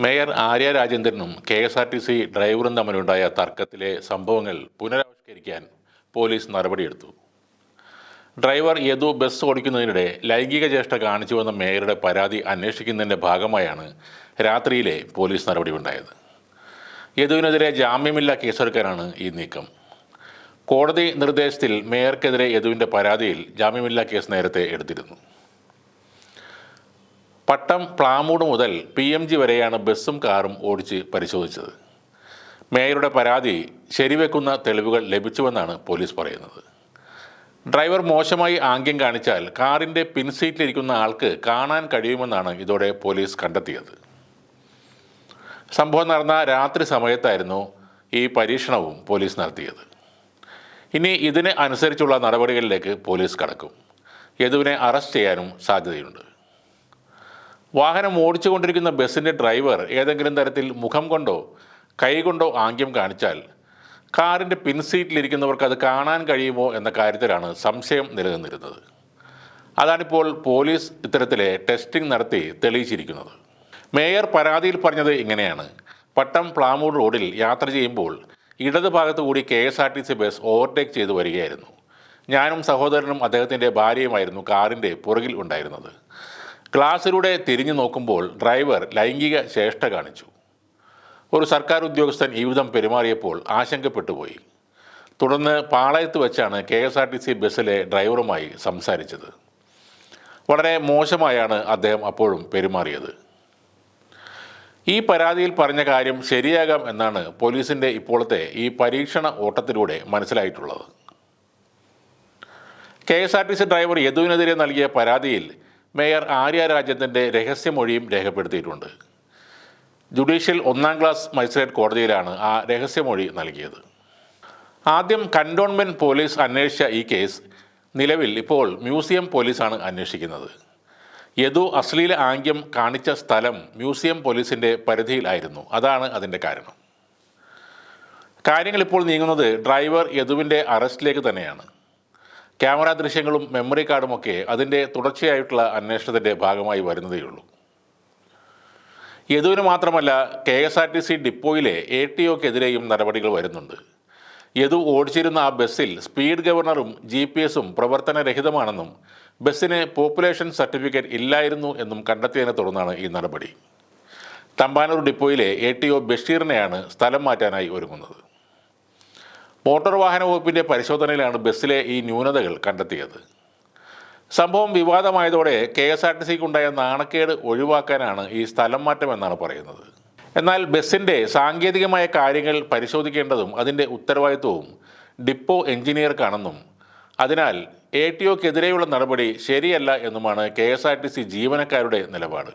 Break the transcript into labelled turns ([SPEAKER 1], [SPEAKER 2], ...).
[SPEAKER 1] Mayor Arya രാജേന്ദ്രനും KSRTC ഡ്രൈവറും തമ്മിലുണ്ടായ തർക്കത്തിലെ സംഭവങ്ങൾ പുനരാവിഷ്കരിക്കാൻ പോലീസ് നടപടിയെടുത്തു. ഡ്രൈവർ യദു ബസ് ഓടിക്കുന്നതിനിടെ ലൈംഗിക ചേഷ്ട കാണിച്ചുവെന്ന മേയറുടെ പരാതി അന്വേഷിക്കുന്നതിൻ്റെ ഭാഗമായാണ് രാത്രിയിലെ പോലീസ് നടപടിയുണ്ടായത്. യദുവിനെതിരെ ജാമ്യമില്ലാ കേസെടുക്കാനാണ് ഈ നീക്കം. കോടതി നിർദ്ദേശത്തിൽ മേയർക്കെതിരെ യദുവിൻ്റെ പരാതിയിൽ ജാമ്യമില്ലാ കേസ് നേരത്തെ എടുത്തിരുന്നു. പട്ടം പ്ലാമൂട് മുതൽ PMG വരെയാണ് ബസ്സും കാറും ഓടിച്ച് പരിശോധിച്ചത്. മേയറുടെ പരാതി ശരിവെക്കുന്ന തെളിവുകൾ ലഭിച്ചുവെന്നാണ് പോലീസ് പറയുന്നത്. ഡ്രൈവർ മോശമായി ആംഗ്യം കാണിച്ചാൽ കാറിൻ്റെ പിൻസീറ്റിലിരിക്കുന്ന ആൾക്ക് കാണാൻ കഴിയുമെന്നാണ് ഇതോടെ പോലീസ് കണ്ടെത്തിയത്. സംഭവം നടന്ന രാത്രി സമയത്തായിരുന്നു ഈ പരീക്ഷണവും പോലീസ് നടത്തിയത്. ഇനി ഇതിന് അനുസരിച്ചുള്ള നടപടികളിലേക്ക് പോലീസ് കടക്കും. യദുവിനെ അറസ്റ്റ് ചെയ്യാനും സാധ്യതയുണ്ട്. വാഹനം ഓടിച്ചുകൊണ്ടിരിക്കുന്ന ബസ്സിൻ്റെ ഡ്രൈവർ ഏതെങ്കിലും തരത്തിൽ മുഖം കൊണ്ടോ കൈകൊണ്ടോ ആംഗ്യം കാണിച്ചാൽ കാറിൻ്റെ പിൻസീറ്റിലിരിക്കുന്നവർക്ക് അത് കാണാൻ കഴിയുമോ എന്ന കാര്യത്തിലാണ് സംശയം നിലനിന്നിരുന്നത്. അതാണിപ്പോൾ പോലീസ് ഇത്തരത്തിലെ ടെസ്റ്റിംഗ് നടത്തി തെളിയിച്ചിരിക്കുന്നത്. മേയർ പരാതിയിൽ പറഞ്ഞത് ഇങ്ങനെയാണ്: പട്ടം പ്ലാമൂട് റോഡിൽ യാത്ര ചെയ്യുമ്പോൾ ഇടത് ഭാഗത്തു കൂടി KSRTC ബസ് ഓവർടേക്ക് ചെയ്തു വരികയായിരുന്നു. ഞാനും സഹോദരനും അദ്ദേഹത്തിൻ്റെ ഭാര്യയുമായിരുന്നു കാറിൻ്റെ പുറകിൽ ഉണ്ടായിരുന്നത്. ഗ്ലാസിലൂടെ തിരിഞ്ഞു നോക്കുമ്പോൾ ഡ്രൈവർ ലൈംഗിക ചേഷ്ട കാണിച്ചു. ഒരു സർക്കാർ ഉദ്യോഗസ്ഥൻ ഈ വിധം പെരുമാറിയപ്പോൾ ആശങ്കപ്പെട്ടുപോയി. തുടർന്ന് പാളയത്ത് വെച്ചാണ് KSRTC ബസ്സിലെ ഡ്രൈവറുമായി സംസാരിച്ചത്. വളരെ മോശമായാണ് അദ്ദേഹം അപ്പോഴും പെരുമാറിയത്. ഈ പരാതിയിൽ പറഞ്ഞ കാര്യം ശരിയാകാം എന്നാണ് പോലീസിൻ്റെ ഇപ്പോഴത്തെ ഈ പരീക്ഷണ ഓട്ടത്തിലൂടെ മനസ്സിലായിട്ടുള്ളത്. KSRTC ഡ്രൈവർ യദുവിനെതിരെ നൽകിയ പരാതിയിൽ മേയർ ആര്യ രാജേന്ദ്രൻ്റെ രഹസ്യമൊഴിയും രേഖപ്പെടുത്തിയിട്ടുണ്ട്. ജുഡീഷ്യൽ 1ാം ക്ലാസ് മജിസ്ട്രേറ്റ് കോടതിയിലാണ് ആ രഹസ്യമൊഴി നൽകിയത്. ആദ്യം കൻ്റോൺമെൻറ്റ് പോലീസ് അന്വേഷിച്ച ഈ കേസ് നിലവിൽ ഇപ്പോൾ മ്യൂസിയം പോലീസാണ് അന്വേഷിക്കുന്നത്. യദു അശ്ലീല ആംഗ്യം കാണിച്ച സ്ഥലം മ്യൂസിയം പോലീസിൻ്റെ പരിധിയിലായിരുന്നു. അതാണ് അതിൻ്റെ കാരണം. കാര്യങ്ങൾ ഇപ്പോൾ നീങ്ങുന്നത് ഡ്രൈവർ യദുവിൻ്റെ അറസ്റ്റിലേക്ക് തന്നെയാണ്. ക്യാമറ ദൃശ്യങ്ങളും മെമ്മറി കാർഡുമൊക്കെ അതിൻ്റെ തുടർച്ചയായിട്ടുള്ള അന്വേഷണത്തിൻ്റെ ഭാഗമായി വരുന്നതേയുള്ളൂ. യദുവിന് മാത്രമല്ല KSRTC ഡിപ്പോയിലെ ATOക്കെതിരെയും നടപടികൾ വരുന്നുണ്ട്. യദു ഓടിച്ചിരുന്ന ആ ബസ്സിൽ സ്പീഡ് ഗവർണറും GPS-ഉം പ്രവർത്തനരഹിതമാണെന്നും ബസ്സിന് പോപ്പുലേഷൻ സർട്ടിഫിക്കറ്റ് ഇല്ലായിരുന്നു എന്നും കണ്ടെത്തിയതിനെ തുടർന്നാണ് ഈ നടപടി. തമ്പാനൂർ ഡിപ്പോയിലെ ATO ബഷീറിനെയാണ് സ്ഥലം മാറ്റാനായി ഒരുങ്ങുന്നത്. മോട്ടോർ വാഹന വകുപ്പിൻ്റെ പരിശോധനയിലാണ് ബസ്സിലെ ഈ ന്യൂനതകൾ കണ്ടെത്തിയത്. സംഭവം വിവാദമായതോടെ KSRTCക്കുണ്ടായ നാണക്കേട് ഒഴിവാക്കാനാണ് ഈ സ്ഥലം മാറ്റം എന്നാണ് പറയുന്നത്. എന്നാൽ ബസ്സിൻ്റെ സാങ്കേതികമായ കാര്യങ്ങൾ പരിശോധിക്കേണ്ടതും അതിൻ്റെ ഉത്തരവാദിത്വവും ഡിപ്പോ എഞ്ചിനീയർക്കാണെന്നും അതിനാൽ ATOക്കെതിരെയുള്ള നടപടി ശരിയല്ല എന്നുമാണ് KSRTC ജീവനക്കാരുടെ നിലപാട്.